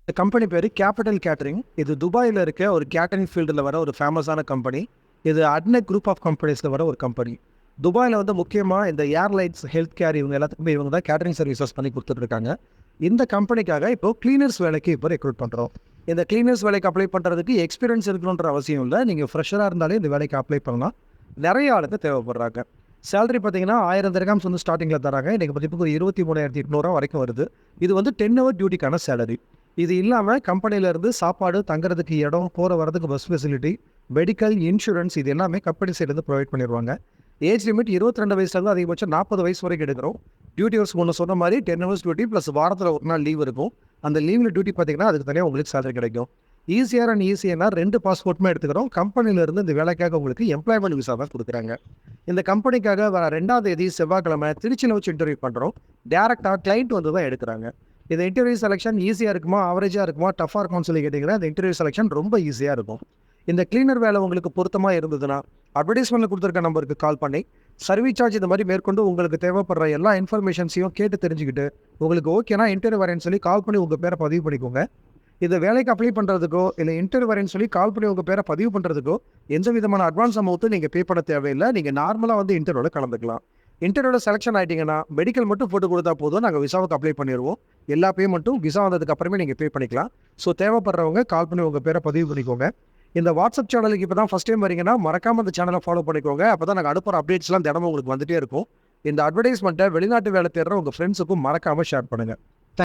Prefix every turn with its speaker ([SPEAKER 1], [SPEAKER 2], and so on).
[SPEAKER 1] இந்த கம்பெனி பேர் capital catering. இது துபாயில் இருக்க ஒரு கேட்டரிங் ஃபீல்டில் வர ஒரு ஃபேமஸான கம்பெனி. இது அட்னெக் குரூப் ஆஃப் கம்பெனிஸில் வர ஒரு கம்பெனி. துபாயில் வந்து முக்கியமாக இந்த ஏர்லைன்ஸ், ஹெல்த் கேர் இவங்க எல்லாத்துக்குமே இவங்க தான் கேட்டரிங் சர்வீசஸ் பண்ணி கொடுத்துட்ருக்காங்க. இந்த கம்பெனிக்காக இப்போ கிளீனர்ஸ் வேலைக்கு இப்போ ரெக்ரூட் பண்ணுறோம். இந்த கிளீனர்ஸ் வேலைக்கு அப்ளை பண்ணுறதுக்கு எக்ஸ்பீரியன்ஸ் இருக்கணுன்ற அவசியம் இல்லை. நீங்கள் ஃப்ரெஷராக இருந்தாலே இந்த வேலைக்கு அப்ளை பண்ணலாம். நிறைய ஆளுக்கு தேவைப்படுறாங்க. சேலரி பார்த்தீங்கன்னா 1000 திர்ஹாம்ஸ் வந்து ஸ்டார்டிங்கில் தராங்க. இன்றைக்கி மதிப்புக்கு 23,800 வரைக்கும் வருது. இது வந்து 10 ஹவர் டியூட்டிக்கான சேலரி. இது இல்லாமல் கம்பெனியிலேருந்து சாப்பாடு, தங்குறதுக்கு இடம், போகிற வரதுக்கு பஸ் ஃபெசிலிட்டி, மெடிக்கல், இன்சூரன்ஸ் இது எல்லாமே கம்பெனி சைட்லேருந்து ப்ரொவைட் பண்ணிடுவாங்க. ஏஜ் லிமிட் 22 வயசுலேருந்து அதிகபட்சம் 40 வயசு வரைக்கும் எடுக்கிறோம். டியூட்டி ஹவர்ஸ் முன்ன சொன்ன மாதிரி 10 ஹவர்ஸ் டியூட்டி ப்ளஸ் வாரத்தில் ஒரு நாள் லீவ் இருக்கும். அந்த லீவில் டியூட்டி பார்த்தீங்கன்னா அதுக்கு தனியாக உங்களுக்கு சேலரி கிடைக்கும். ஈஸியாக அண்ட் ஈஸியாக 2 பாஸ்போர்ட்டுமே எடுத்துக்கிறோம். கம்பெனியிலேருந்து இந்த வேலைக்காக உங்களுக்கு எம்ப்ளாய்மெண்ட் விசா தான் கொடுக்குறாங்க. இந்த கம்பெனிக்காக வர 2ஆம் தேதி செவ்வாய்க்கிழமை திருச்சியில் வச்சு இன்டர்வியூ பண்ணுறோம். டேரெக்டாக கிளைண்ட் வந்து தான் எடுக்கிறாங்க. இந்த இன்டர்வியூ செலெக்ஷன் ஈஸியாக இருக்குமா, ஆவரேஜாக இருக்குமா, டஃபாக இருக்கும்னு சொல்லி கேட்டிங்கன்னா இந்த இன்டர்வியூ செலெக்ஷன் ரொம்ப ஈஸியாக இருக்கும். இந்த கிளீனர் வேலை உங்களுக்கு பொருத்தமாக இருந்ததுன்னா அட்வர்டைஸ்மெண்ட்டில் கொடுத்துருக்க நம்பருக்கு கால் பண்ணி சர்வீஸ் சார்ஜ் இந்த மாதிரி மேற்கொண்டு உங்களுக்கு தேவைப்படுற எல்லா இன்ஃபர்மேஷன்ஸையும் கேட்டு தெரிஞ்சுக்கிட்டு உங்களுக்கு ஓகேனா இன்டர்வியூ வரேன்னு சொல்லி கால் பண்ணி உங்கள் பேரை பதிவு பண்ணிக்கோங்க. இந்த வேலைக்கு அப்ளை பண்ணுறதுக்கோ இல்லை இன்டர்வியூ வரேன்னு சொல்லி கால் பண்ணி உங்கள் பேரை பதிவு பண்ணுறதுக்கோ எந்த விதமான அட்வான்ஸ் அமௌண்ட்டும் நீங்கள் பே பண்ண தேவையில்லை. நீங்கள் நார்மலாக வந்து இன்டர்வியூவில் கலந்துக்கலாம். இன்டர்வியூவில் செலெக்ஷன் ஆகிட்டிங்கன்னா மெடிக்கல் மட்டும் போட்டு கொடுத்தா போதும், நாங்கள் விசாவுக்கு அப்ளை பண்ணிடுவோம். எல்லா பேமெண்ட்டும் விசா வந்ததுக்கு அப்புறமே நீங்கள் பே பண்ணிக்கலாம். ஸோ தேவைப்படுறவங்க கால் பண்ணி உங்கள் பேரை பதிவு பண்ணிக்கோங்க. இந்த வாட்ஸ்அப் சேனலுக்கு இப்போ தான் ஃபஸ்ட் டைம் வரீங்கன்னா மறக்காமல் அந்த சேனலை ஃபாலோ பண்ணிக்கோங்க. அப்போ தான் நாங்கள் அனுப்புகிற அப்டேட்ஸ்லாம் தினமும் உங்களுக்கு வந்துகிட்டே இருக்கும். இந்த அட்வர்டைஸ்மெண்ட்டை வெளிநாட்டு வேலை தேடுற உங்கள் ஃப்ரெண்ட்ஸுக்கும் மறக்காமல் ஷேர் பண்ணுங்கள்.